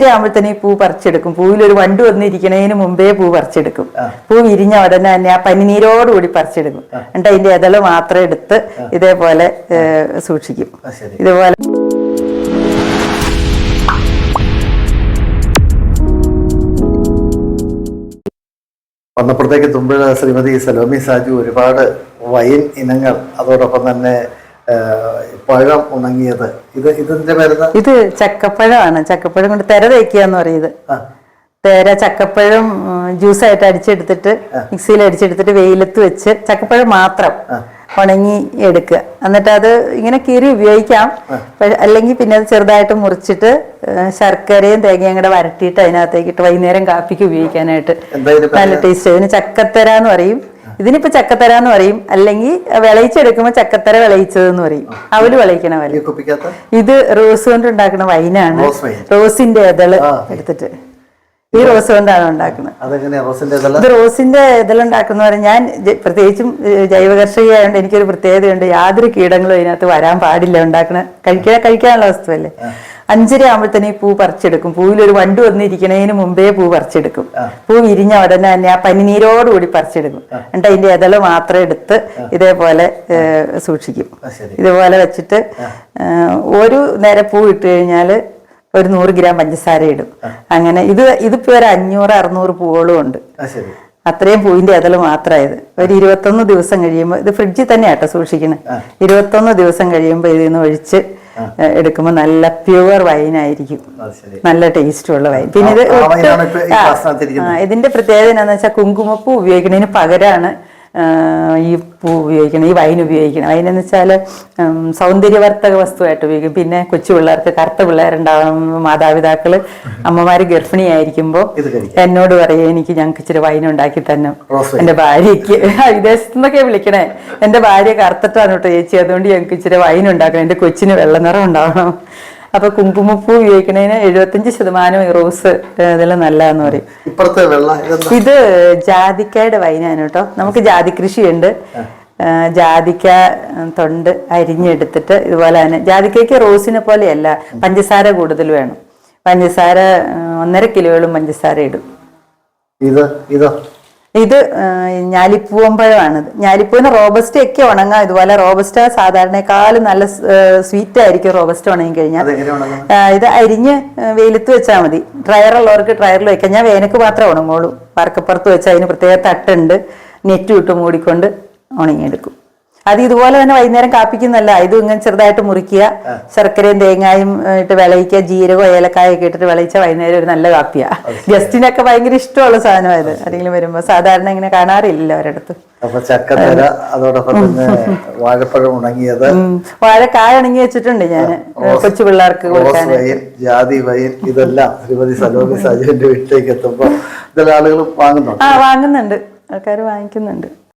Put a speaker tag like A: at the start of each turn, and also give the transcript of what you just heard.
A: 5:30 ആകുമ്പോഴത്തേന് ഈ പൂ പറിച്ചെടുക്കും. പൂവിലൊരു വണ്ട് വന്നിരിക്കണതിന് മുമ്പേ പൂ പറിച്ചെടുക്കും. പൂ വിരിഞ്ഞ ഉടനെ തന്നെ ആ പനിനീരോടുകൂടി പറിച്ചെടുക്കും. എന്നിട്ട് അതിന്റെ ഇതള് മാത്രം എടുത്ത് ഇതേപോലെ സൂക്ഷിക്കും. ഇതുപോലെ
B: വന്നപ്പോഴത്തേക്ക് തുമ്പ ശ്രീമതി സലോമി സാജു ഒരുപാട് വൈൻ ഇനങ്ങൾ, അതോടൊപ്പം തന്നെ പഴം ഉണങ്ങിയത്, ഇതിന്റെ മരുന്ന്
A: ഇത് ചക്കപ്പഴമാണ്. ചക്കപ്പഴം കൊണ്ട് തെര തേക്കുക പറയുന്നത്. തെര ചക്കപ്പഴം ജ്യൂസായിട്ട് അടിച്ചെടുത്തിട്ട് മിക്സിയിൽ അടിച്ചെടുത്തിട്ട് വെയിലത്ത് വെച്ച് ചക്കപ്പഴം മാത്രം ഉണങ്ങി എടുക്കുക. എന്നിട്ട് അത് ഇങ്ങനെ കീറി ഉപയോഗിക്കാം. അല്ലെങ്കിൽ പിന്നെ അത് ചെറുതായിട്ട് മുറിച്ചിട്ട് ശർക്കരയും തേങ്ങയും കൂടെ വരട്ടിയിട്ട് അതിനകത്തേക്കിട്ട് വൈകുന്നേരം കാപ്പിക്ക് ഉപയോഗിക്കാനായിട്ട് നല്ല ടേസ്റ്റ്. ഇതിന് ചക്കത്തര എന്ന് പറയും. ഇതിനിപ്പോ ചക്കത്തര എന്ന് പറയും. അല്ലെങ്കിൽ വിളയിച്ചെടുക്കുമ്പോ ചക്കത്തര വിളയിച്ചതെന്ന് പറയും. അവല് വിളയിക്കണ പോലെ. ഇത് റോസ് കൊണ്ട് ഉണ്ടാക്കുന്ന വൈനാണ്. റോസിന്റെ ഇതള് എടുത്തിട്ട് ഈ റോസ് കൊണ്ടാണ് ഉണ്ടാക്കുന്നത്. ഇത് റോസിന്റെ ഇതളുണ്ടാക്കുന്ന പറഞ്ഞാൽ ഞാൻ പ്രത്യേകിച്ചും ജൈവ കർഷകയായതുകൊണ്ട് എനിക്കൊരു പ്രത്യേകതയുണ്ട്. യാതൊരു കീടങ്ങളും അതിനകത്ത് വരാൻ പാടില്ല. കഴിക്കാനുള്ള വസ്തുവല്ലേ. 5:30 ആകുമ്പോഴത്തേന് ഈ പൂ പറിച്ചെടുക്കും. പൂവിലൊരു വണ്ട് വന്നിരിക്കണതിന് മുമ്പേ പൂ പറിച്ചെടുക്കും. പൂ വിരിഞ്ഞ ഉടനെ തന്നെ ആ പനിനീരോടുകൂടി പറിച്ചെടുക്കും. എന്നിട്ട് അതിന്റെ ഇതള് മാത്രം എടുത്ത് ഇതേപോലെ സൂക്ഷിക്കും. ഇതുപോലെ വെച്ചിട്ട് ഒരു നേരം പൂ ഇട്ട് കഴിഞ്ഞാല് ഒരു 100 ഗ്രാം പഞ്ചസാര ഇടും. അങ്ങനെ ഇതിപ്പോ ഒരു 500-600 പൂവുകളും ഉണ്ട്. അത്രയും പൂവിന്റെ ഇതള് മാത്രമായത്. ഒരു 21 ദിവസം കഴിയുമ്പോൾ, ഇത് ഫ്രിഡ്ജിൽ തന്നെയാട്ടോ സൂക്ഷിക്കുന്നത്. 21 ദിവസം കഴിയുമ്പോൾ ഇതിൽ നിന്ന് ഒഴിച്ച് എടുക്കുമ്പോൾ നല്ല പ്യുവർ വൈനായിരിക്കും. നല്ല ടേസ്റ്റുള്ള വൈൻ. പിന്നെ ഇതിന്റെ പ്രത്യേകത എന്താണെന്ന് വെച്ചാൽ കുങ്കുമപ്പൂ ഉപയോഗിക്കുന്നതിന് പകരമാണ് ഈ പൂ ഉപയോഗിക്കണം, ഈ വൈൻ ഉപയോഗിക്കണം. വൈനെന്ന് വെച്ചാൽ സൗന്ദര്യവർദ്ധക വസ്തുവായിട്ട് ഉപയോഗിക്കും. പിന്നെ കൊച്ചു പിള്ളേർക്ക്, കറുത്ത പിള്ളേരുണ്ടാകും മാതാപിതാക്കള്, അമ്മമാര് ഗർഭിണിയായിരിക്കുമ്പോൾ എന്നോട് പറയും ഞങ്ങൾക്ക് ഇച്ചിരി വൈൻ ഉണ്ടാക്കി തന്നെ എന്റെ ഭാര്യയ്ക്ക്. വിദേശത്തു നിന്നൊക്കെ വിളിക്കണേ, എന്റെ ഭാര്യ കറുത്തിട്ടാണ് കേട്ടോ ചേച്ചി, അതുകൊണ്ട് ഞങ്ങൾക്ക് ഇച്ചിരി വൈൻ ഉണ്ടാക്കണം, എന്റെ കൊച്ചിന് വെള്ള നിറം ഉണ്ടാവണം. അപ്പൊ കുങ്കുമപ്പൂ ഉപയോഗിക്കുന്നതിന് 75% റോസ് ഇതെല്ലാം നല്ലതെന്ന് പറയും. ഇത് ജാതിക്കയുടെ വൈനാണ് കേട്ടോ. നമുക്ക് ജാതി കൃഷിയുണ്ട്. ജാതിക്ക തൊണ്ട് അരിഞ്ഞെടുത്തിട്ട് ഇതുപോലെ തന്നെ, ജാതിക്കയ്ക്ക് റോസിനെ പോലെയല്ല, പഞ്ചസാര കൂടുതൽ വേണം. പഞ്ചസാര 1.5 കിലോയോളം പഞ്ചസാര ഇടും. ഇത് ഞാലിപ്പൂവമ്പഴമാണ്. ഞാലിപ്പൂവിന് റോബസ്റ്റ ഒക്കെ ഉണങ്ങാം. ഇതുപോലെ റോബസ്റ്റ സാധാരണക്കാളും നല്ല സ്വീറ്റ് ആയിരിക്കും റോബസ്റ്റ ഉണങ്ങി കഴിഞ്ഞാൽ. ഇത് അരിഞ്ഞ് വെയിലത്ത് വെച്ചാൽ മതി. ഡ്രയർ ഉള്ളവർക്ക് ഡ്രയറിൽ വെക്കാം. ഞാൻ വേനക്ക് മാത്രമേ ഉണങ്ങുള്ളൂ. വറക്കപ്പുറത്ത് വെച്ചാൽ അതിന് പ്രത്യേക തട്ടുണ്ട്, നെറ്റ് ഇട്ട് മൂടിക്കൊണ്ട് ഉണങ്ങിയെടുക്കും. അത് ഇതുപോലെ തന്നെ വൈകുന്നേരം കാപ്പിക്കുന്നല്ല. ഇത് ഇങ്ങനെ ചെറുതായിട്ട് മുറിക്കുക, ശർക്കരയും തേങ്ങായും ഇട്ട് വിളയിക്കുക, ജീരകവും ഏലക്കായൊക്കെ ഇട്ടിട്ട് വിളയിച്ച വൈകുന്നേരം ഒരു നല്ല കാപ്പിയാ. ഗസ്റ്റിനൊക്കെ ഭയങ്കര ഇഷ്ടമുള്ള സാധനമായത്. ആരെങ്കിലും വരുമ്പോ സാധാരണ ഇങ്ങനെ കാണാറില്ല ഒരിടത്ത്. വാഴക്കായ ഉണങ്ങി വെച്ചിട്ടുണ്ട് ഞാന് കൊച്ചു പിള്ളേർക്ക് കൊടുക്കാൻ.
B: ജാതി വൈൻ ഇതെല്ലാം ശ്രീമതി സലോമി സാജുവിന്റെ വീട്ടിലേക്ക് എത്തുമ്പോ ആളുകൾ വാങ്ങുന്നുണ്ട്.
A: വാങ്ങുന്നുണ്ട്, ആൾക്കാർ വാങ്ങിക്കുന്നുണ്ട്.